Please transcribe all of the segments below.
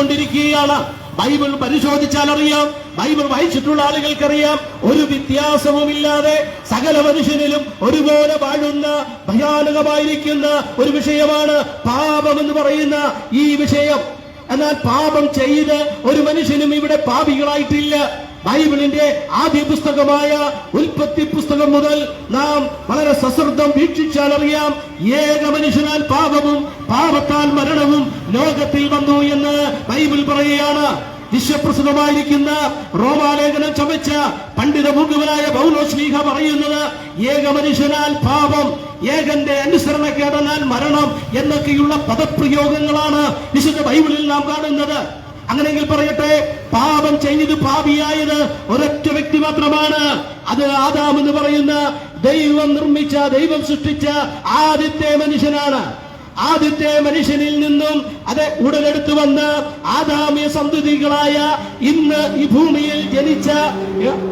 വീണുകൊണ്ടിരിക്കുകയാണ്. Bible പരിശോധിച്ചാൽ അറിയാം, Bible വായിച്ചിട്ടുള്ള ആളുകൾക്കറിയാം, ഒരു വ്യത്യാസവുമില്ലാതെ സകല മനുഷ്യനിലും ഒരുപോലെ വാഴുന്ന ഭയാനകമായിരിക്കുന്ന ഒരു വിഷയമാണ് പാപം എന്ന് പറയുന്ന ഈ വിഷയം. എന്നാൽ പാപം ചെയ്ത് ഒരു മനുഷ്യനും ഇവിടെ പാപികളായിട്ടില്ല. ബൈബിളിന്റെ ആദ്യ പുസ്തകമായ ഉൽപ്പത്തി പുസ്തകം മുതൽ നാം വളരെ സശ്രദ്ധം വീക്ഷിച്ചാൽ അറിയാം, ഏക മനുഷ്യനാൽ പാപവും പാപത്താൽ മരണവും ലോകത്തിൽ വന്നു എന്ന് ബൈബിൾ പറയുകയാണ്. വിശ്വപ്രസിദ്ധമായിരിക്കുന്ന റോമാലേഖനം ചമച്ച പണ്ഡിത മുഖവനായ പൗലോസ്ലീഹ പറയുന്നത്, ഏക മനുഷ്യനാൽ പാപം, ഏകന്റെ അനുസരണക്കേടനാൽ മരണം എന്നൊക്കെയുള്ള പദപ്രയോഗങ്ങളാണ് വിശുദ്ധ ബൈബിളിൽ നാം കാണുന്നത്. അങ്ങനെയെങ്കിൽ പറയട്ടെ, പാപം ചെയ്ത് പാപിയായത് ഒരൊറ്റ വ്യക്തി മാത്രമാണ്. അത് ആദാം എന്ന് പറയുന്ന ദൈവം സൃഷ്ടിച്ച ആദ്യത്തെ മനുഷ്യനാണ്. ആദ്യത്തെ മനുഷ്യനിൽ നിന്നും അത് ഉടലെടുത്തു വന്ന് ആദാമ്യ സന്തതികളായ ഇന്ന് ഈ ഭൂമിയിൽ ജനിച്ച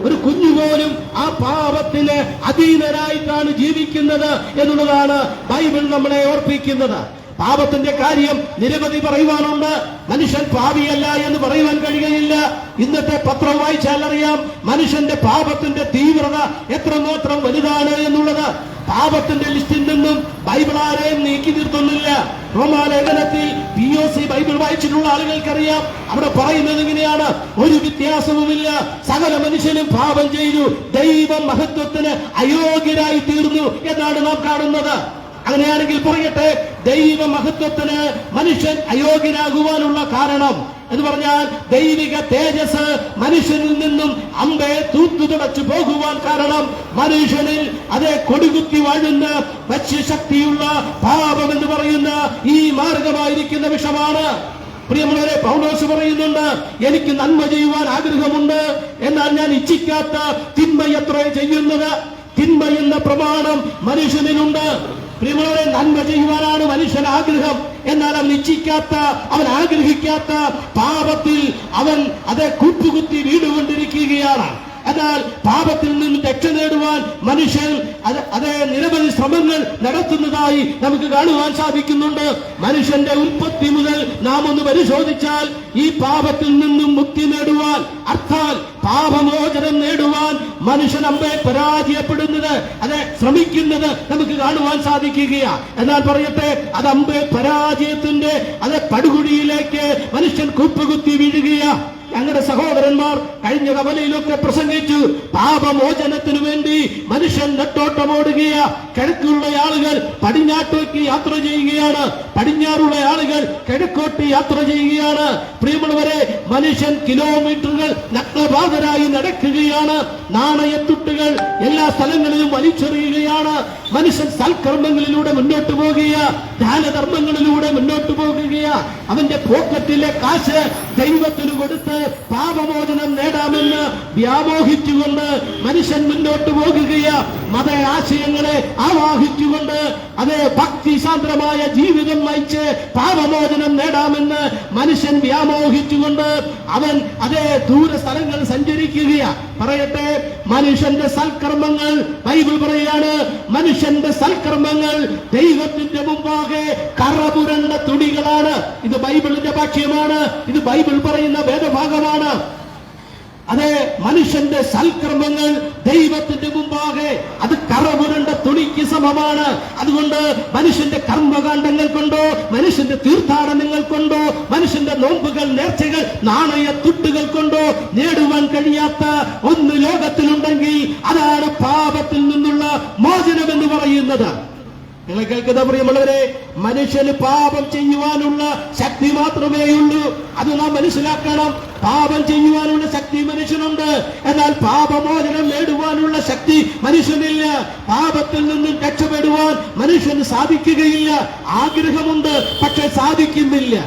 ഒരു കുഞ്ഞുപോലും ആ പാപത്തിന് അധീനരായിട്ടാണ് ജീവിക്കുന്നത് എന്നുള്ളതാണ് ബൈബിൾ നമ്മളെ ഓർപ്പിക്കുന്നത്. പാപത്തിന്റെ കാര്യം നിരവധി പറയുവാനുണ്ട്. മനുഷ്യൻ പാപിയല്ല എന്ന് പറയുവാൻ കഴിയുകയില്ല. ഇന്നത്തെ പത്രം വായിച്ചാൽ അറിയാം, മനുഷ്യന്റെ പാപത്തിന്റെ തീവ്രത എത്രമാത്രം വലുതാണ് എന്നുള്ളത്. പാപത്തിന്റെ ലിസ്റ്റിൽ നിന്നും ബൈബിൾ ആരെയും നീക്കി നിർത്തുന്നില്ല. റോമാലേഖനത്തിൽ POC ബൈബിൾ വായിച്ചിട്ടുള്ള ആളുകൾക്കറിയാം, അവിടെ പറയുന്നത് ഇങ്ങനെയാണ്, ഒരു വ്യത്യാസവുമില്ല, സകല മനുഷ്യനും പാപം ചെയ്തു ദൈവ മഹത്വത്തിന് അയോഗ്യരായി തീർന്നു എന്നാണ് നാം കാണുന്നത്. അങ്ങനെയാണെങ്കിൽ പറയട്ടെ, ദൈവ മഹത്വത്തിന് മനുഷ്യൻ അയോഗ്യനാകുവാനുള്ള കാരണം എന്ന് പറഞ്ഞാൽ ദൈവിക തേജസ് മനുഷ്യനിൽ നിന്നും അമ്പെ തൂത്തുതുടച്ചു പോകുവാൻ കാരണം മനുഷ്യനിൽ അതേ കൊടുകുത്തി വാഴുന്ന വശ്യശക്തിയുള്ള പാപം എന്ന് പറയുന്ന ഈ മാർഗമായിരിക്കുന്ന വിഷമാണ്. പ്രിയമുള്ളവരെ, പൗലോസ് പറയുന്നുണ്ട്, എനിക്ക് നന്മ ചെയ്യുവാൻ ആഗ്രഹമുണ്ട്, എന്നാൽ ഞാൻ ഇച്ഛിക്കാത്ത തിന്മയത്രേ ചെയ്യുന്നത്. തിന്മ എന്ന പ്രമാണം മനുഷ്യനിലുണ്ട്. പ്രിയമുള്ളവരെ, നന്മ ചെയ്യുവാനാണ് മനുഷ്യൻ ആഗ്രഹം, എന്നാൽ അവൻ ഇച്ഛിക്കാത്ത, അവൻ ആഗ്രഹിക്കാത്ത പാപത്തിൽ അവൻ അത് കുപ്പുകുത്തി വീടുകൊണ്ടിരിക്കുകയാണ്. എന്നാൽ പാപത്തിൽ നിന്ന് രക്ഷ നേടുവാൻ മനുഷ്യൻ അതേ നിരവധി ശ്രമങ്ങൾ നടത്തുന്നതായി നമുക്ക് കാണുവാൻ സാധിക്കുന്നുണ്ട്. മനുഷ്യന്റെ ഉൽപ്പത്തി മുതൽ നാം ഒന്ന് പരിശോധിച്ചാൽ ഈ പാപത്തിൽ നിന്നും മുക്തി നേടുവാൻ, അർത്ഥാൽ പാപമോചനം നേടുവാൻ മനുഷ്യൻ അമ്പെ പരാജയപ്പെടുന്നത്, അത് ശ്രമിക്കുന്നത് നമുക്ക് കാണുവാൻ സാധിക്കുകയാണ്. എന്നാൽ പറയട്ടെ, അത് അമ്പെ പരാജയത്തിന്റെ അത് പടുകുഴിയിലേക്ക് മനുഷ്യൻ കുപ്പുകുത്തി വീഴുകയാ. ഞങ്ങളുടെ സഹോദരന്മാർ കഴിഞ്ഞ കവലയിലൊക്കെ പ്രസംഗിച്ചു, പാപമോചനത്തിനു വേണ്ടി മനുഷ്യൻ നെട്ടോട്ടമോടുകയാ. കിഴക്കുള്ള ആളുകൾ പടിഞ്ഞാട്ടേക്ക് യാത്ര ചെയ്യുകയാണ്, പടിഞ്ഞാറുള്ള ആളുകൾ കിഴക്കോട്ട് യാത്ര ചെയ്യുകയാണ്. പ്രിയമുള്ളവരെ, മനുഷ്യൻ കിലോമീറ്ററുകൾ നഗ്നപാതരായി നടക്കുകയാണ്. നാണയത്തുട്ടുകൾ എല്ലാ സ്ഥലങ്ങളിലും വലിച്ചെറിയുകയാണ്. മനുഷ്യൻ സൽക്കർമ്മങ്ങളിലൂടെ മുന്നോട്ട് പോകുകയാ, ദാനധർമ്മങ്ങളിലൂടെ മുന്നോട്ട് പോകുകയാ. അവന്റെ പോക്കറ്റിലെ കാശ് ദൈവത്തിന് കൊടുത്ത് പാപമോചനം നേടാമെന്ന് വ്യാമോഹിച്ചുകൊണ്ട് മനുഷ്യൻ മുന്നോട്ട് പോകുകയാ. മത ആശയങ്ങളെ ആവാഹിച്ചുകൊണ്ട് അതേ ഭക്തി സാന്ദ്രമായ ജീവിതം നയിച്ച് പാപമോചനം നേടാമെന്ന് മനുഷ്യൻ വ്യാമോഹിച്ചുകൊണ്ട് അവൻ അതേ ദൂര സ്ഥലങ്ങൾ സഞ്ചരിക്കുകയാ. പറയട്ടെ, മനുഷ്യന്റെ സൽക്കർമ്മങ്ങൾ, ബൈബിൾ പറയാണ്, മനുഷ്യന്റെ സൽക്കർമ്മങ്ങൾ ദൈവത്തിന്റെ മുമ്പാകെ കറപുരണ്ട തുണികളാണ്. ഇത് ബൈബിളിന്റെ ഭാഷ്യമാണ്, ഇത് ബൈബിൾ പറയുന്ന വേദഭാഗമാണ്. അതെ, മനുഷ്യന്റെ സൽക്കർമ്മങ്ങൾ ദൈവത്തിന്റെ മുമ്പാകെ അത് കറപുരണ്ട തുണിക്ക് സമമാണ്. അതുകൊണ്ട് മനുഷ്യന്റെ കർമ്മകാണ്ഡങ്ങൾ കൊണ്ടോ, മനുഷ്യന്റെ തീർത്ഥാടനങ്ങൾ കൊണ്ടോ, മനുഷ്യന്റെ നോമ്പുകൾ, നേർച്ചകൾ, നാണയത്തുട്ടുകൾ കൊണ്ടോ നേടുവാൻ കഴിയാത്ത ഒന്ന് ലോകത്തിലുണ്ടെങ്കിൽ അതാണ് പാപത്തിൽ നിന്നുള്ള മോചനം എന്ന് പറയുന്നത്. നിങ്ങൾ കേൾക്കുന്ന പ്രിയമുള്ളവരെ, മനുഷ്യന് പാപം ചെയ്യുവാനുള്ള ശക്തി മാത്രമേ ഉള്ളൂ. അത് നാം മനസ്സിലാക്കണം. പാപം ചെയ്യുവാനുള്ള ശക്തി മനുഷ്യനുണ്ട്, എന്നാൽ പാപമോചനം നേടുവാനുള്ള ശക്തി മനുഷ്യനില്ല. പാപത്തിൽ നിന്നും രക്ഷപ്പെടുവാൻ മനുഷ്യന് സാധിക്കുകയില്ല. ആഗ്രഹമുണ്ട്, പക്ഷെ സാധിക്കുന്നില്ല.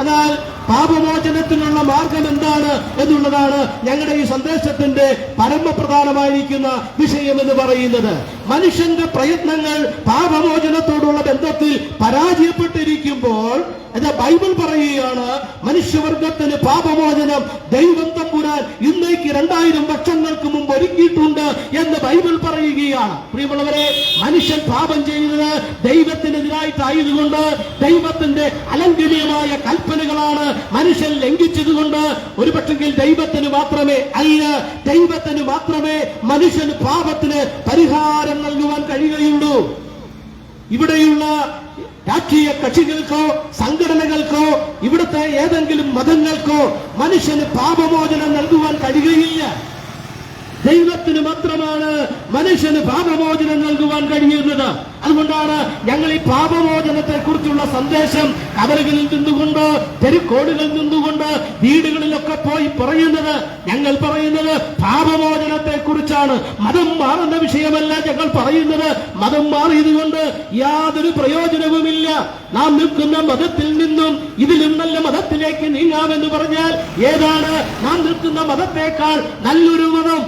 എന്നാൽ പാപമോചനത്തിനുള്ള മാർഗം എന്താണ് എന്നുള്ളതാണ് ഞങ്ങളുടെ ഈ സന്ദേശത്തിന്റെ പരമപ്രധാനമായിരിക്കുന്ന വിഷയം എന്ന് പറയുന്നത്. മനുഷ്യന്റെ പ്രയത്നങ്ങൾ പാപമോചനത്തോടുള്ള ബന്ധത്തിൽ പരാജയപ്പെട്ടിരിക്കുമ്പോൾ എന്താ ബൈബിൾ പറയുകയാണ്, മനുഷ്യവർഗത്തിന് പാപമോചനം ദൈവം തമ്പുരാൻ ഇന്നേക്ക് 2000 വർഷങ്ങൾക്ക് മുമ്പ് ഒരുക്കിയിട്ടുണ്ട് എന്ന് ബൈബിൾ പറയുകയാണ്. പ്രിയമുള്ളവരെ, മനുഷ്യൻ പാപം ചെയ്യുന്നത് ദൈവത്തിനെതിരായിട്ടായതുകൊണ്ട്, ദൈവത്തിന്റെ അലംഘനീയമായ കൽപ്പനകളാണ് മനുഷ്യൻ ലംഘിച്ചതുകൊണ്ട്, ഒരുപക്ഷെങ്കിൽ ദൈവത്തിന് മാത്രമേ മനുഷ്യന് പാപത്തിന് പരിഹാരം നൽകുവാൻ കഴിയുകയുള്ളൂ. ഇവിടെയുള്ള രാഷ്ട്രീയ കക്ഷികൾക്കോ സംഘടനകൾക്കോ ഇവിടുത്തെ ഏതെങ്കിലും മതങ്ങൾക്കോ മനുഷ്യന് പാപമോചനം നൽകുവാൻ കഴിയുകയില്ല. ദൈവത്തിന് മാത്രമാണ് മനുഷ്യന് പാപമോചനം നൽകുവാൻ കഴിയുന്നത്. അതുകൊണ്ടാണ് ഞങ്ങൾ ഈ പാപമോചനത്തെ കുറിച്ചുള്ള സന്ദേശം കവലകളിൽ നിന്നുകൊണ്ട്, തെരുക്കോടുകളിൽ നിന്നുകൊണ്ട്, വീടുകളിലൊക്കെ പോയി പറയുന്നത്. ഞങ്ങൾ പറയുന്നത് പാപമോചനത്തെ കുറിച്ചാണ്. മതം മാറുന്ന വിഷയമല്ല ഞങ്ങൾ പറയുന്നത്. മതം മാറിയതുകൊണ്ട് യാതൊരു പ്രയോജനവുമില്ല. നാം നിൽക്കുന്ന മതത്തിൽ നിന്നും ഇതിലും നല്ല മതത്തിലേക്ക് നീങ്ങാമെന്ന് പറഞ്ഞാൽ ഏതാണ് നാം നിൽക്കുന്ന മതത്തേക്കാൾ നല്ലൊരു മതം?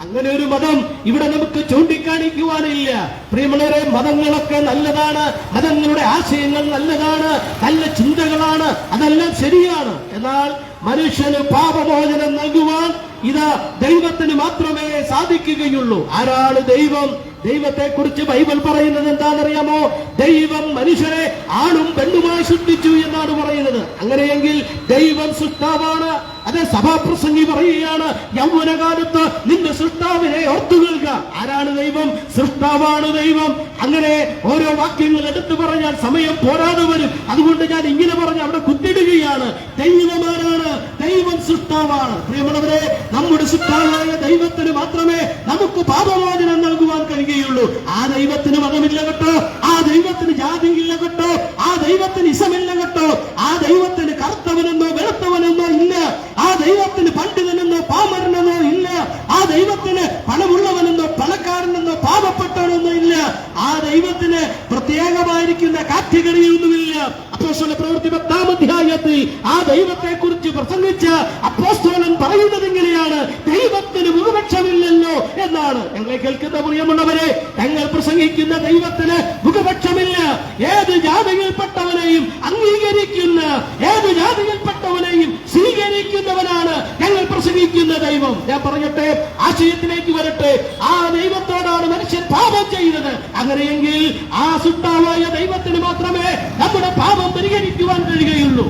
അങ്ങനെ ഒരു മതം ഇവിടെ നമുക്ക് ചൂണ്ടിക്കാണിക്കുവാനില്ല. പ്രിയമുള്ളവരെ, മതങ്ങളൊക്കെ നല്ലതാണ്, മതങ്ങളുടെ ആശയങ്ങൾ നല്ലതാണ്, നല്ല ചിന്തകളാണ്, അതെല്ലാം ശരിയാണ്. എന്നാൽ മനുഷ്യന് പാപമോചനം നൽകുവാൻ ഇതാ ദൈവത്തിന് മാത്രമേ സാധിക്കുകയുള്ളൂ. ആരാണ് ദൈവം? ദൈവത്തെ കുറിച്ച് ബൈബിൾ പറയുന്നത് എന്താണെന്നറിയാമോ? ദൈവം മനുഷ്യരെ ആണും പെണ്ണുമായി സൃഷ്ടിച്ചു എന്നാണ് പറയുന്നത്. അങ്ങനെയെങ്കിൽ ദൈവം സൃഷ്ടാവാണ്. അത് സഭാപ്രസംഗി പറയുകയാണ്, യൗവനകാലത്ത് നിന്റെ സൃഷ്ടാവിനെ ഓർത്തുകൊള്ളുക. ആരാണ് ദൈവം? സൃഷ്ടാവാണ് ദൈവം. അങ്ങനെ ഓരോ വാക്യങ്ങൾ എടുത്തു പറഞ്ഞാൽ സമയം പോരാതെ വരും. അതുകൊണ്ട് ഞാൻ ഇങ്ങനെ പറഞ്ഞ് അവിടെ കുത്തിടുകയാണ്. ദൈവമാരാണ്? ദൈവം സൃഷ്ടാവാണ്. പ്രിയമുള്ളവരെ, നമ്മുടെ സൃഷ്ടാവായ ദൈവത്തിന് മാത്രമേ നമുക്ക് പാപമോചനം നൽകുവാൻ കഴിയുകയുള്ളൂ. ആ ദൈവത്തിന് മതമില്ല കേട്ടോ, ആ ദൈവത്തിന് ജാതിയില്ല കേട്ടോ, ആ ദൈവത്തിന് ഇസമില്ല കേട്ടോ, ആ ദൈവത്തിന് കറുത്തവനെന്നോ വെളുത്തവനെന്നോ ഇല്ല, ആ ദൈവത്തിന് പണ്ഡിതനെന്നോ പാമരനെന്നോ ഇല്ല, ആ ദൈവത്തിന് പണമുള്ളവനെന്നോ പണക്കാരനെന്നോ പാവപ്പെട്ടവനെന്നോ ഇല്ല, ആ ദൈവത്തിന് പ്രത്യേകമായിരിക്കുന്ന കാറ്റഗറിയൊന്നുമില്ല. അപ്പോസ്തല പ്രവൃത്തി 10-ാം അധ്യായത്തിൽ ആ ദൈവത്തെ കുറിച്ച് പ്രസംഗിച്ച അപ്പോസ്തലൻ പറയുന്നത് എങ്ങനെയാണ്? ദൈവത്തിന് മുഖപക്ഷമില്ലല്ലോ എന്നാണ്. ഞങ്ങളെ കേൾക്കുന്ന പ്രിയമുള്ളവരെ, ഞങ്ങൾ പ്രസംഗിക്കുന്ന ദൈവത്തിന് മുഖപക്ഷമില്ല. ഏത് ജാതിയിൽപ്പെട്ടവനെയും അംഗീകരിക്കുന്ന, ഏത് ജാതിയിൽപ്പെട്ടവനെയും സ്വീകരിക്കുന്നവനാണ് ഞങ്ങൾ പ്രസംഗിക്കുന്ന ദൈവം. ഞാൻ പറയട്ടെ, ആശയത്തിലേക്ക് വരട്ടെ. ആ ദൈവത്തോടാണ് മനുഷ്യൻ പാപം ചെയ്തത്. അങ്ങനെയെങ്കിൽ ആ സൃഷ്ടാവായ ദൈവത്തിന് മാത്രമേ നമ്മുടെ പാപം പരിഹരിക്കുവാൻ കഴിയുകയുള്ളൂ.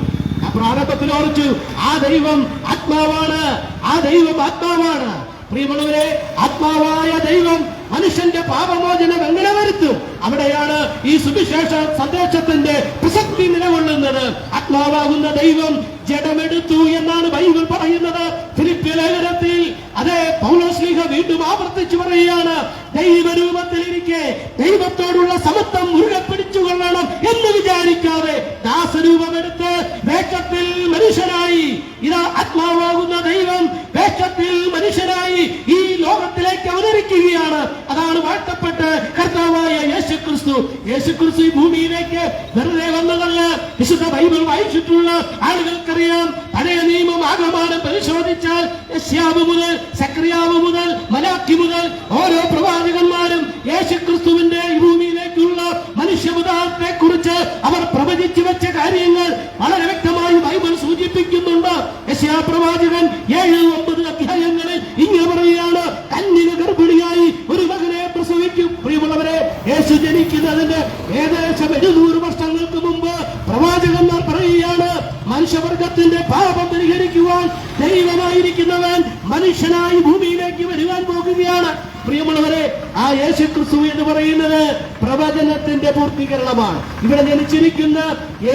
പ്രാരംഭത്തിൽ ഓർച്ചു, ആ ദൈവം ആത്മാവാണ്, ആ ദൈവം ആത്മാവാണ്. പ്രിയമുള്ളവരെ, ആത്മാവായ ദൈവം മനുഷ്യന്റെ പാപമോചനം എങ്ങനെ വരുത്തും? അവിടെയാണ് ഈ സുവിശേഷ സന്ദേശത്തിന്റെ പ്രസക്തി നിലകൊള്ളുന്നത്. ആത്മാവാകുന്ന ദൈവം ജഡമെടുത്തു എന്നാണ് ബൈബിൾ പറയുന്നത്. ഫിലിപ്പിയ ലേഖനത്തിൽ അതേ പൗലോസ്ലീഹ വീണ്ടും ആവർത്തിച്ചു പറയുകയാണ്, ദൈവരൂപത്തിലിരിക്കെ ദൈവത്തോടുള്ള സമത്വം മുറുകെ പിടിച്ചുകൊള്ളണം എന്ന് വിചാരിക്കാതെ ദാസരൂപമെടുത്ത് വേഷത്തിൽ മനുഷ്യനായി, ഇതാ ആത്മാവാകുന്ന ദൈവം വേഷത്തിൽ മനുഷ്യനായി ഈ ലോകത്തിലേക്ക് അവതരിക്കുകയാണ്. അതാണ് വാഴ്ത്തപ്പെട്ട് കർത്താവായ യേശുക്രിസ്തു. യേശുക്രിസ്തു ഈ ഭൂമിയിലേക്ക് വെറുതെ വന്നതല്ല. വിശുദ്ധ ബൈബിൾ വായിച്ചിട്ടുള്ള ആളുകൾക്കറിയാം, പഴയ നിയമം ആകമാനം പരിശോധിച്ചാൽ യെശയ്യാവ് മുതൽ സക്രിയാവ് മുതൽ മലാക്കി മുതൽ ഓരോ പ്രവാചകന്മാരും യേശുക്രിസ്തുവിന്റെ ഈ ഭൂമിയിലേക്കുള്ള മനുഷ്യവതാരത്തെ കുറിച്ച് അവർ പ്രവചിച്ചു വെച്ച കാര്യങ്ങൾ വളരെ വ്യക്തമായി ബൈബിൾ സൂചിപ്പിക്കുന്നുണ്ട്. യെശയ്യാ പ്രവാചകൻ 7-9 അധ്യായങ്ങളിൽ ഇങ്ങനെ പറയുകയാണ്, കന്യക ഗർഭിണിയായി ഒരു മകനെ പ്രസവിക്കും. പ്രിയമുള്ളവരെ, യേശു ജനിക്കുന്നതിന് ഏകദേശം 700 വർഷങ്ങൾക്ക് മുമ്പ് പ്രവാചകന്മാർ പറയുകയാണ്, മനുഷ്യവർഗത്തിന്റെ പാപം പരിഹരിക്കുവാൻ ദൈവമായിരിക്കുന്നവൻ മനുഷ്യനായി ഭൂമിയിലേക്ക് വരുവാൻ പോകുകയാണ്. പ്രിയമുള്ളവരെ, ആ യേശുക്രിസ്തു എന്ന് പറയുന്നത് പ്രവചനത്തിന്റെ പൂർത്തീകരണമാണ്. ഇവിടെ ജനിച്ചിരിക്കുന്ന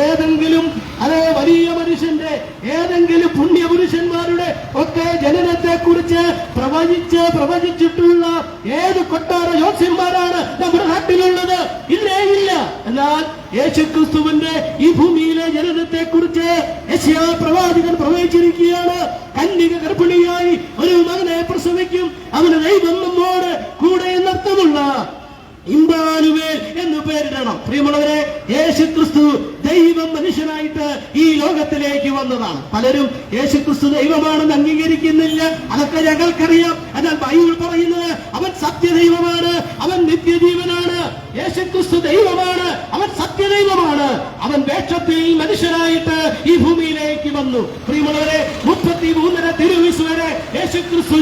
ഏതെങ്കിലും അതേ വലിയ മനുഷ്യന്റെ, ഏതെങ്കിലും പുണ്യപുരുഷന്മാരുടെ ഒക്കെ ജനനത്തെ കുറിച്ച് പ്രവചിച്ചിട്ടുള്ള ഏത് കൊട്ടാര ജ്യോത്സ്യന്മാരാണ് നമ്മുടെ നാട്ടിലുള്ളത്? ഇല്ലേ, ഇല്ല. എന്നാൽ യേശുക്രിസ്തുവിന്റെ ഈ ഭൂമിയിലെ ജനനത്തെ കുറിച്ച് യെശയ്യാ പ്രവാചകൻ പ്രവചിച്ചിരിക്കുകയാണ്. കന്യക ഗർഭിണിയായി ഒരു മകനെ പ്രസവിക്കും, അവന് ദൈവം നമ്മോട് കൂടെ എന്നർത്ഥമുള്ള ഇമ്മാനുവേൽ എന്ന് പേരിടണം. പ്രിയമുള്ളവരെ, യേശുക്രിസ്തു ദൈവം മനുഷ്യനായിട്ട് ഈ ലോകത്തിലേക്ക് വന്നതാണ്. പലരും യേശുക്രിസ്തു ദൈവമാണെന്ന് അംഗീകരിക്കുന്നില്ല. അതൊക്കെ ഞങ്ങൾക്കറിയാം. എന്നാൽ ബൈബിൾ പറയുന്നത് അവൻ സത്യദൈവമാണ്, അവൻ നിത്യജീവനാണ്. യേശുക്രിസ്തു ദൈവമാണ്, അവൻ സത്യദൈവമാണ്. അവൻ വേഷത്തിൽ മനുഷ്യനായിട്ട് ഈ ഭൂമിയിലേക്ക് വന്നു. പ്രിയമുള്ളവരെ, 33 തിരുവയസ്സ് വരെ യേശുക്രിസ്തു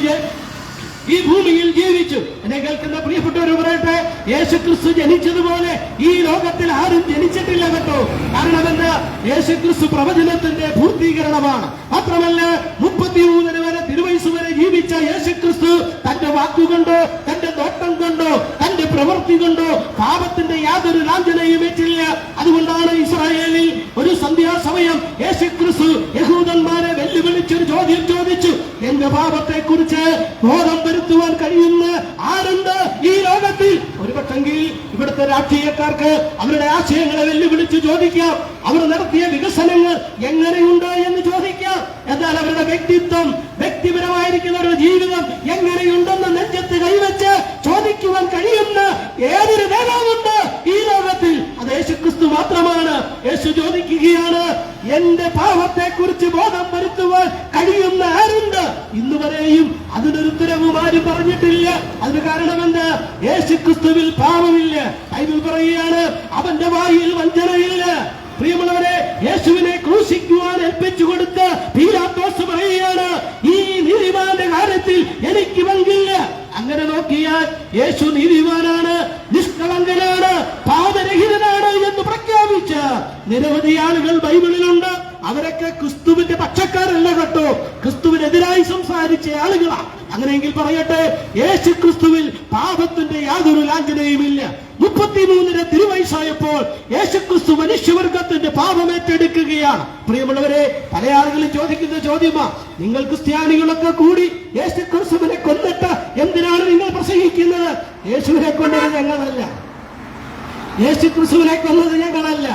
ഈ ഭൂമിയിൽ ജീവിച്ചു. എന്നെ കേൾക്കുന്ന പ്രിയപ്പെട്ടവർ പറയട്ടെ, യേശുക്രിസ്തു ജനിച്ചതുപോലെ ഈ ലോകത്തിൽ ആരും ജനിച്ചിട്ടില്ല കേട്ടോ. കാരണം എന്താ? യേശുക്രിസ്തു പ്രവചനത്തിന്റെ പൂർത്തീകരണമാണ്. മാത്രമല്ല 33 വരെ തിരുവയസ്സ് വരെ ജീവിച്ച യേശുക്രിസ്തു തന്റെ വാക്കുകൊണ്ടോ തന്റെ നോട്ടം കൊണ്ടോ തന്റെ പ്രവൃത്തി കൊണ്ടോ പാപത്തിന്റെ യാതൊരു ലാഞ്ചനയും വെച്ചില്ല. അതുകൊണ്ടാണ് ഇസ്രായേലിൽ ഒരു സന്ധ്യാസമയം യേശുക്രിസ്തു യഹൂദന്മാരെ വെല്ലുവിളിച്ചൊരു ചോദ്യം ചോദിച്ചു. എന്റെ പാപത്തെ കുറിച്ച് ബോധം വരുത്തുവാൻ കഴിയുന്ന ആരുണ്ട് ഈ ലോകത്തിൽ? ഒരു പക്ഷെങ്കിൽ ഇവിടുത്തെ രാഷ്ട്രീയക്കാർക്ക് അവരുടെ ആശയങ്ങളെ വെല്ലുവിളിച്ച് ചോദിക്കാം, അവർ നടത്തിയ വികസനങ്ങൾ എങ്ങനെയുണ്ട് എന്ന് ചോദിക്കാം. എന്നാൽ അവരുടെ വ്യക്തിത്വം, വ്യക്തിപരമായിരിക്കുന്ന അവരുടെ ജീവിതം എങ്ങനെയുണ്ടെന്ന് നെഞ്ചത്ത് കൈവച്ച് ചോദിക്കുവാൻ കഴിയുന്ന ഏതൊരു നേതാവുണ്ട് ഈ ലോകത്തിൽ? അത് യേശുക്രിസ്തു മാത്രമാണ്. യേശു ചോദിക്കുകയാണ്, എന്റെ പാപത്തെ കുറിച്ച് ബോധം വരുത്തുവാൻ കഴിയുന്ന ആരുണ്ട്? ഇന്നുവരെയും അതിനൊരു ഉത്തരവും ആരും പറഞ്ഞിട്ടില്ല. അതിന് കാരണം എന്താ? യേശുക്രിസ്തുവിൽ പാപമില്ല. ബൈബിൾ പറയുകയാണ്, അവന്റെ വായിൽ വഞ്ചനയില്ല. പ്രിയമുള്ളവരെ, യേശുവിനെ ക്രൂശിക്കുവാൻ ഏൽപ്പിച്ചു കൊടുത്ത പീലാത്തോസ് പറയുകയാണ്, ഈ നീതിമാന്റെ കാര്യത്തിൽ എനിക്ക് പങ്കില്ല. അങ്ങനെ നോക്കിയാൽ യേശു നീതിമാനാണ്, നിഷ്കളങ്കനാണ്, പാപരഹിതനാണ് എന്ന് പ്രഖ്യാപിച്ച നിരവധി ആളുകൾ ബൈബിളിലുണ്ട്. അവരൊക്കെ ക്രിസ്തുവിന്റെ പക്ഷക്കാരല്ല കേട്ടോ, ക്രിസ്തുവിനെതിരായി സംസാരിച്ച ആളുകളാണ്. അങ്ങനെയെങ്കിൽ പറയട്ടെ, യേശു ക്രിസ്തുവിൽ പാപത്തിന്റെ യാതൊരു ലാഞ്ചനയുമില്ല. 33 തിരുവയസ്സായപ്പോൾ യേശുക്രിസ്തു മനുഷ്യവർഗത്തിന്റെ പാപം ഏറ്റെടുക്കുകയാണ്. പ്രിയമുള്ളവരെ, പല ആളുകളും ചോദിക്കുന്ന ചോദ്യമാ, നിങ്ങൾ ക്രിസ്ത്യാനികളൊക്കെ കൂടി യേശുക്രിസ്തുവിനെ കൊന്നിട്ട് എന്തിനാണ് നിങ്ങൾ പ്രസംഗിക്കുന്നത്? യേശുവിനെ കൊന്നത് ഞങ്ങളല്ല, യേശുക്രിസ്തുവിനെ കൊന്നത് ഞങ്ങളല്ല.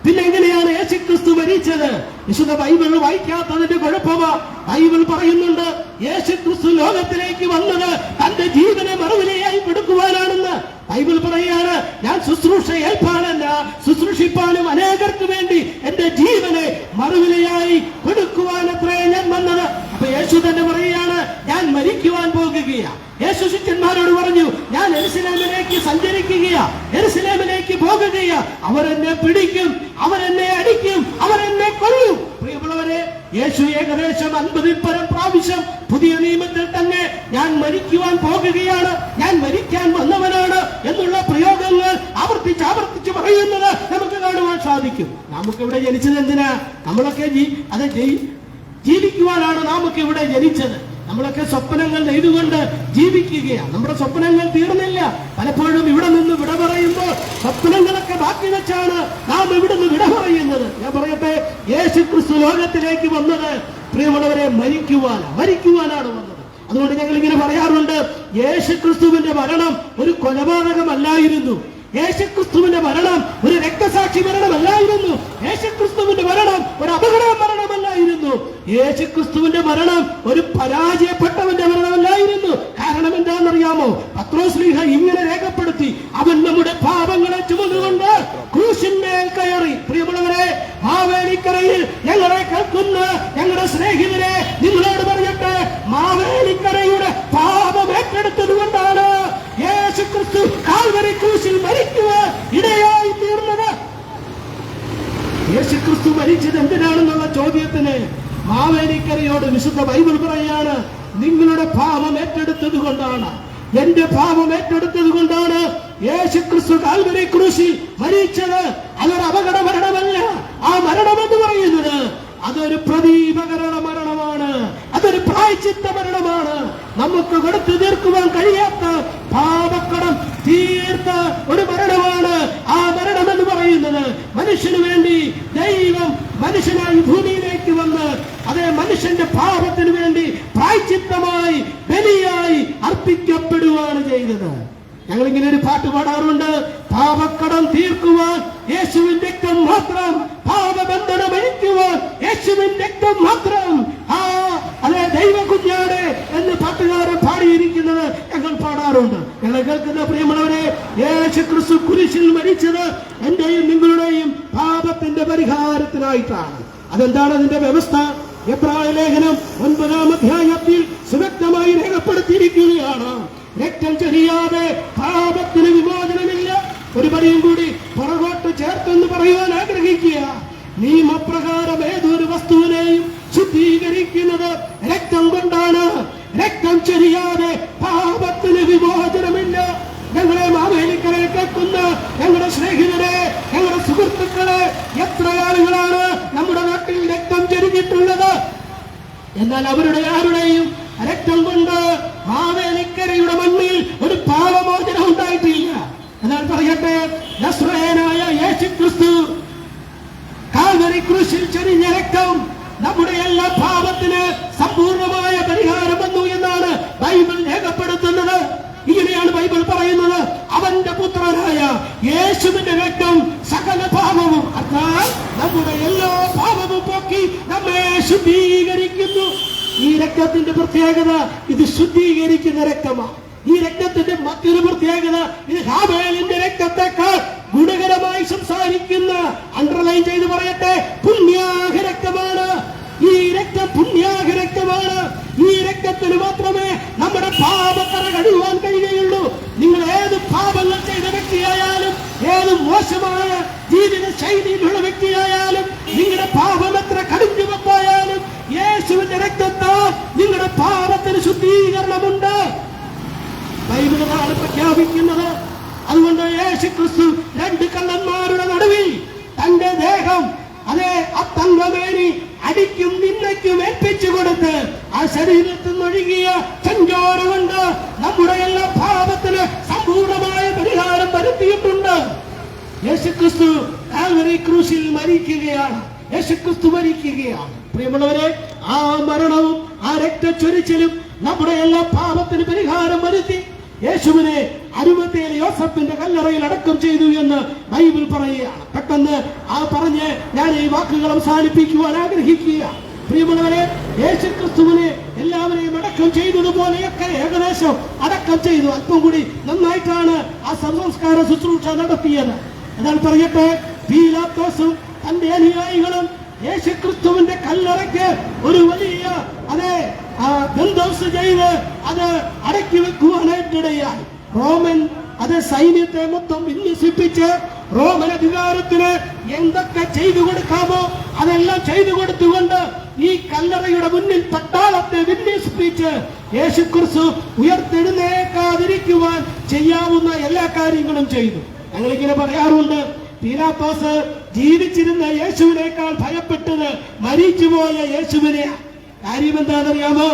പിന്നെ എങ്ങനെയാണ് യേശുക്രിസ്തു മരിച്ചത്? വിശുദ്ധ ബൈബിൾ വായിക്കാത്തതിന്റെ കുഴപ്പമാ. ബൈബിൾ പറയുന്നുണ്ട്, യേശുക്രിസ്തു ലോകത്തിലേക്ക് വന്നത് തന്റെ ജീവനെ മറുവിലയായി കൊടുക്കുവാനാണെന്ന്. ബൈബിൾ പറയാണ്, ഞാൻ ശുശ്രൂഷ ഏൽപ്പാനല്ല, ശുശ്രൂഷിപ്പാനും അനേകർക്ക് വേണ്ടി എന്റെ ജീവനെ മറുവിലയായി കൊടുക്കുവാനത്രേ ഞാൻ വന്നത്. അപ്പൊ യേശു തന്നെ പറയുകയാണ്, ഞാൻ മരിക്കുവാൻ പോകുകയാ. യേശു ശിഷ്യന്മാരോട് പറഞ്ഞു, ഞാൻ യെരുശലേമിലേക്ക് സഞ്ചരിക്കുകയാ, യെരുശലേമിലേക്ക് പോകുകയാ. അവരെന്നെ പിടിക്കും, അവരെന്നെ അടിക്കും, അവരെന്നെ കൊല്ലും. പ്രിയമുള്ളവരെ, യേശു ഏകദേശം 50-ൽ പരം പ്രാവശ്യം പുതിയ നിയമത്തിൽ തന്നെ ഞാൻ മരിക്കുവാൻ പോകുകയാണ്, ഞാൻ മരിക്കാൻ വന്നവനാണ് എന്നുള്ള പ്രയോഗങ്ങൾ ആവർത്തിച്ച് പറയുന്നത് നമുക്ക് കാണുവാൻ സാധിക്കും. നമുക്ക് ഇവിടെ ജനിച്ചത് എന്തിനാ? നമ്മളൊക്കെ ജീവിക്കുവാനാണ് നമുക്ക് ഇവിടെ ജനിച്ചത്. നമ്മളൊക്കെ സ്വപ്നങ്ങൾ നെയ്തുകൊണ്ട് ജീവിക്കുകയാണ്. നമ്മുടെ സ്വപ്നങ്ങൾ തീർന്നില്ല. പലപ്പോഴും ഇവിടെ നിന്ന് വിട പറയുമ്പോൾ സ്വപ്നങ്ങളൊക്കെ ബാക്കി വെച്ചാണ് നാം ഇവിടുന്ന് വിട പറയുന്നത്. ഞാൻ പറയട്ടെ, യേശുക്രിസ്തു ലോകത്തിലേക്ക് വന്നത് പ്രിയമുള്ളവരെ മരിക്കുവാനാണ് വന്നത്. അതുകൊണ്ട് ഞങ്ങൾ ഇങ്ങനെ പറയാറുണ്ട്, യേശുക്രിസ്തുവിന്റെ മരണം ഒരു കൊലപാതകമല്ലായിരുന്നു. യേശുക്രിസ്തുവിന്റെ മരണം ഒരു രക്തസാക്ഷി മരണമല്ലായിരുന്നു. യേശുക്രിസ്തുവിന്റെ മരണം ഒരു അപകട മരണമല്ലായിരുന്നു. യേശുക്രിസ്തുവിന്റെ മരണം ഒരു പരാജയപ്പെട്ടവന്റെ മരണമല്ലായിരുന്നു. കാരണം എന്താണെന്നറിയാമോ? പത്രോസ്ലീഹ ഇങ്ങനെ രേഖപ്പെടുത്തി, അവൻ നമ്മുടെ പാപങ്ങളെ ചുമന്നുകൊണ്ട് ക്രൂശിന്മേൽ കയറി. പ്രിയമുള്ളവരെ, മാവേലിക്കരയിൽ ഞങ്ങളെ കേൾക്കുന്ന ഞങ്ങളുടെ സ്നേഹിതരെ നിങ്ങളോട് പറയട്ടെ, മാവേലിക്കരയുടെ പാപം ഏറ്റെടുത്തത് കൊണ്ടാണ് യേശുക്രിസ്തു കാൽവരി ക്രൂശിൽ മരിക്കുവാൻ ഇടയായി തീർന്നത്. യേശുക്രിസ്തു മരിച്ചത് എന്തിനാണെന്നുള്ള ചോദ്യത്തിന് മാവേലിക്കരയോട് വിശുദ്ധ ബൈബിൾ പറയാണ്, നിങ്ങളുടെ പാപം ഏറ്റെടുത്തത് കൊണ്ടാണ്, എന്റെ പാപം ഏറ്റെടുത്തത് കൊണ്ടാണ് യേശുക്രിസ്തു കാൽവരി ക്രൂശിൽ മരിച്ചത്. അതൊരു അപകട മരണമല്ല. ആ മരണമെന്ന് പറയുന്നത് അതൊരു പ്രതീപകരണ മരണമാണ്, അതൊരു പ്രായശ്ചിത്ത മരണമാണ്. നമുക്ക് കൊടുത്തു തീർക്കുവാൻ കഴിയാത്ത പാപക്കടം തീർത്ത ഒരു മരണമാണ് ആ മരണം എന്ന് പറയുന്നത്. മനുഷ്യന് വേണ്ടി ദൈവം മനുഷ്യനായി ഭൂമിയിലേക്ക് വന്ന് അതേ മനുഷ്യന്റെ പാപത്തിന് വേണ്ടി പ്രായശ്ചിത്തമായി ബലിയായി അർപ്പിക്കപ്പെടുകയാണ് ചെയ്തത്. ഞങ്ങൾ ഇങ്ങനെ ഒരു പാട്ട് പാടാറുണ്ട്, പാപക്കടം തീർക്കുവാൻ യേശുവിന്റെ രക്തം മാത്രം, പാപബന്ധനം അഴിക്കുവാൻ യേശുവിന്റെ രക്തം മാത്രം. അതേ ദൈവ കുഞ്ഞാട് എന്ന് പാട്ടുകാരൻ പാടിയിരിക്കുന്നത് ഞങ്ങൾ പാടാറുണ്ട്. ഞങ്ങൾ കേൾക്കുന്ന പ്രിയമുള്ളവരെ, യേശുക്രിസ്തു കുരിശിൽ മരിച്ചത് എന്റെയും നിങ്ങളുടെയും പാപത്തിന്റെ പരിഹാരം എന്നാണ്. അതെന്താണ് അതിന്റെ വ്യവസ്ഥ? എബ്രായ ലേഖനം 9-ാം അധ്യായത്തിൽ സുവ്യക്തമായി രേഖപ്പെടുത്തിയിരിക്കുകയാണ്. രക്തം ചൊരിയാതെ പാപത്തിന് വിമോചനമില്ല. ഒരു പടിയും കൂടി പുറകോട്ട് ചേർത്തെന്ന് പറയുവാൻ ആഗ്രഹിക്കുക. നിയമപ്രകാരം ഏതൊരു വസ്തുവിനെയും ശുദ്ധീകരിക്കുന്നത് രക്തം കൊണ്ടാണ്. രക്തം ചൊരിയാതെ പാപത്തിന് വിമോചനമില്ല. ഞങ്ങളെ മാവേലിക്കരയിൽ കേൾക്കുന്ന ഞങ്ങളുടെ സ്നേഹിതരെ, ഞങ്ങളുടെ സുഹൃത്തുക്കളെ, എത്ര ആളുകളാണ് നമ്മുടെ നാട്ടിൽ രക്തം ചൊരിഞ്ഞിട്ടുള്ളത്? എന്നാൽ അവരുടെ ആരുടെയും രക്തം കൊണ്ട് മാവേലിക്കരയുടെ മണ്ണിൽ ഒരു പാപമോചനം ഉണ്ടായിട്ടില്ല. എന്നാൽ പറയട്ടെ, നസ്രയനായ യേശുക്രിസ്തു കാൽവരി ക്രൂശിൽ ചൊരിഞ്ഞ രക്തം നമ്മുടെ എല്ലാ പാപത്തിന് സമ്പൂർണമായ പരിഹാരം വന്നു എന്നാണ് ബൈബിൾ രേഖപ്പെടുത്തുന്നത്. ഇങ്ങനെയാണ് ബൈബിൾ പറയുന്നത്: അവന്റെ പുത്രനായ യേശുവിന്റെ രക്തം സകല പാപവും, അർത്ഥം നമ്മുടെ എല്ലാ പാപവും പോക്കി നമ്മെ ശുദ്ധീകരിക്കുന്നു. ഈ രക്തത്തിന്റെ പ്രത്യേകത, ഇത് ശുദ്ധീകരിക്കുന്ന രക്തമാണ്. ഈ രക്തത്തിന്റെ മറ്റൊരു പ്രത്യേകത, ഇത് ഹാബേലിന്റെ രക്തത്തെക്കാൾ ഗുണകരമായി സംസാരിക്കുന്ന, അണ്ടർലൈൻ ചെയ്ത് പറയട്ടെ, പുണ്യാഹ രക്തമാണ്. ഈ രക്തം പുണ്യാഹ രക്തമാണ്. ഈ രക്തത്തിന് മാത്രമേ നമ്മുടെ പാപക്കറ കഴുകുവാൻ കഴിയുകയുള്ളൂ. നിങ്ങൾ ഏത് പാപങ്ങൾ ചെയ്ത വ്യക്തിയായാലും, ഏത് മോശമായ ജീവിത ശൈലിയിലുള്ള വ്യക്തിയായാലും, നിങ്ങളുടെ പാപം എത്ര കടുംചുവപ്പായാലും, യേശുവിന്റെ രക്തത്താൽ നിങ്ങളുടെ പാപത്തിന് ശുദ്ധീകരണമുണ്ട്. ബൈബിളാണ് പ്രഖ്യാപിക്കുന്നത്. അതുകൊണ്ട് യേശുക്രിസ്തു 2 കള്ളന്മാരുടെ നടുവിൽ തന്റെ ദേഹം, അതേ അത്തങ്കമേനി അടിക്കും നിന്നയ്ക്കും ഏൽപ്പിച്ചു കൊടുത്ത് ആ ശരീരത്തിൽ നിന്നൊഴുകിയ ചെഞ്ചോര കൊണ്ട് നമ്മുടെ എല്ലാ പാപത്തിന് സമ്പൂർണമായ പരിഹാരം വരുത്തിയിട്ടുണ്ട്. യേശുക്രിസ്തു കാൽവരി ക്രൂശിൽ മരിക്കുകയാണ്. യേശുക്രിസ്തു മരിക്കുകയാണ്. പ്രിയമുള്ളവരെ, ആ മരണവും ആ രക്തച്ചൊരിച്ചിലും നമ്മുടെ എല്ലാ പാപത്തിന് പരിഹാരം വരുത്തി. യേശുവിനെ അരിമത്തയിൽ യോസഫിന്റെ കല്ലറയിൽ അടക്കം ചെയ്തു എന്ന് ബൈബിൾ പറയുകയാണ്. പെട്ടെന്ന് ആ പറഞ്ഞ് ഞാൻ ഈ വാക്കുകൾ അവസാനിപ്പിക്കുവാൻ ആഗ്രഹിക്കുക. പ്രിയമുള്ളവരെ, യേശുക്രിസ്തുവിനെ എല്ലാവരെയും അടക്കം ചെയ്തതുപോലെയൊക്കെ ഏകദേശം അടക്കം ചെയ്തു. അല്പം കൂടി നന്നായിട്ടാണ് ആ സംസ്കാര ശുശ്രൂഷ നടത്തിയത്. എന്നാൽ പറയട്ടെ, പീലാത്തോസും തന്റെ അനുയായികളും യേശുക്രിസ്തുവിന്റെ കല്ലറയ്ക്ക് ഒരു വലിയ ബന്ധോസ് ചെയ്ത് അത് അടക്കി വെക്കുവാനായിട്ടിടയായി. റോമൻ സൈന്യത്തെ മൊത്തം വിന്യസിപ്പിച്ച് റോമൻ അധികാരത്തിന് എന്തൊക്കെ ചെയ്തു കൊടുക്കാമോ അതെല്ലാം ചെയ്തു കൊടുത്തുകൊണ്ട് ഈ കല്ലറയുടെ മുന്നിൽ പട്ടാളത്തെ വിന്യസിപ്പിച്ച് യേശുക്രിസ്തു ഉയർത്തെഴുന്നേൽക്കാതിരിക്കുവാൻ ചെയ്യാവുന്ന എല്ലാ കാര്യങ്ങളും ചെയ്തു. ഞങ്ങളിങ്ങനെ പറയാറുണ്ട്, പീലാത്തോസ് ജീവിച്ചിരുന്ന യേശുവിനേക്കാൾ ഭയപ്പെട്ടത് മരിച്ചുപോയ യേശുവിനെ. കാര്യം എന്താണെന്നറിയാമോ?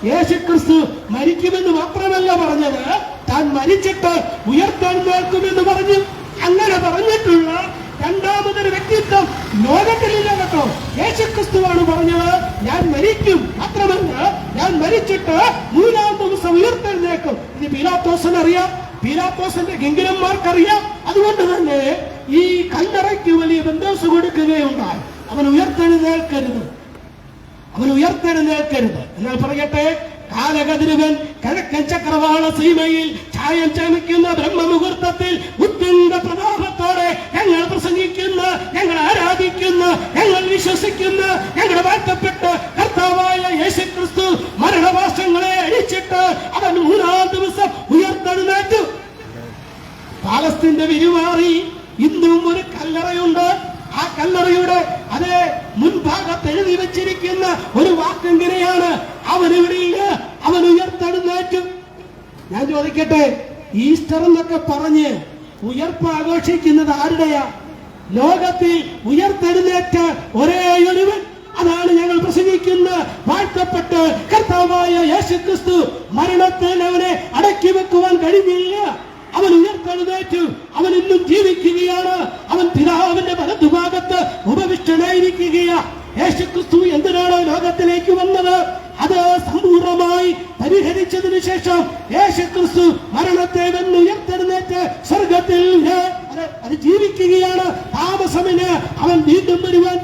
യേശുക്രിസ്തു മരിക്കുമെന്ന് മാത്രമല്ല പറഞ്ഞത്, താൻ മരിച്ചിട്ട് ഉയർത്തെഴുന്നേൽക്കുമെന്ന് പറഞ്ഞു. അങ്ങനെ പറഞ്ഞിട്ടുള്ള രണ്ടാമതൊരു വ്യക്തിത്വം ലോകത്തിലില്ല കേട്ടോ. യേശുക്രിസ്തുവാണ് പറഞ്ഞത്, ഞാൻ മരിക്കും, മാത്രമല്ല ഞാൻ മരിച്ചിട്ട് 3-ാം ദിവസം ഉയർത്തെഴുന്നേൽക്കും. ഇത് പീലാത്തോസിനറിയാം, പീലാത്തോസിന്റെ കിങ്കരന്മാർക്കറിയാം. അതുകൊണ്ട് തന്നെ ഈ കല്ലറയ്ക്ക് വലിയ ബന്ധോസ് കൊടുക്കുകയുണ്ടായി. അവൻ ഉയർത്തെഴുന്നേൽക്കരുത്. എന്നാൽ പറയട്ടെ, കാലകതിരുവൻ കിഴക്കൻ ചക്രവാള സീമയിൽ ഛായം ചമിക്കുന്ന ബ്രഹ്മമുഹൂർത്തത്തിൽ ഉത്തുംഗ പ്രതാപത്തോടെ ഞങ്ങൾ പ്രസംഗിക്കുന്ന, ഞങ്ങൾ ആരാധിക്കുന്ന, ഞങ്ങൾ വിശ്വസിക്കുന്ന, ഞങ്ങളുടെ വാഴ്ത്തപ്പെട്ട കർത്താവായ യേശുക്രിസ്തു മരണവാസങ്ങളെ അഴിച്ചിട്ട് അവൻ 3-ാം ദിവസം ഉയർത്തെഴുന്നേറ്റു. പാലസ്തീന്റെ വിരുമാറി ഇന്നും ഒരു കല്ലറയുണ്ട്. ആ കല്ലറയുടെ മുൻഭാഗത്ത് എഴുതി വെച്ചിരിക്കുന്ന ഒരു വാക്കെങ്ങനെയാണ്? അവനിവിടെയില്ല, അവൻ ഉയർത്തെഴുന്നേറ്റു. ഞാൻ ചോദിക്കട്ടെ, ഈസ്റ്റർ എന്നൊക്കെ പറഞ്ഞ് ഉയർപ്പ് ആഘോഷിക്കുന്നത് ആരുടെയാ? ലോകത്തിൽ ഉയർത്തെഴുന്നേറ്റ ഒരേ ഒരുവൻ, അതാണ് ഞങ്ങൾ പ്രസംഗിക്കുന്ന വാഴ്ത്തപ്പെട്ട് കർത്താവായ യേശുക്രിസ്തു. മരണത്തിൽ അവനെ അടക്കി വെക്കുവാൻ കഴിഞ്ഞില്ല. അവൻ ഉയർത്തെഴുന്നേറ്റു. അവൻ ഇന്നും ജീവിക്കുകയാണ്. അവൻ പിതാവിന്റെ വലതുഭാഗത്ത് ഉപവിഷ്ടനായിരിക്കുകയാ. യേശുക്രിസ്തു എന്തിനാണ് ലോകത്തിലേക്ക് വന്നത്? അത് സമ്പൂർണമായി പരിഹരിച്ചതിനു ശേഷം യേശുക്രിസ്തു മരണത്തെ വെന്ന് ഉയർത്തെഴുന്നേറ്റ് സ്വർഗത്തിൽ അത് ജീവിക്കുകയാണ്. താമസമിന് അവൻ വീണ്ടും വരുവാൻ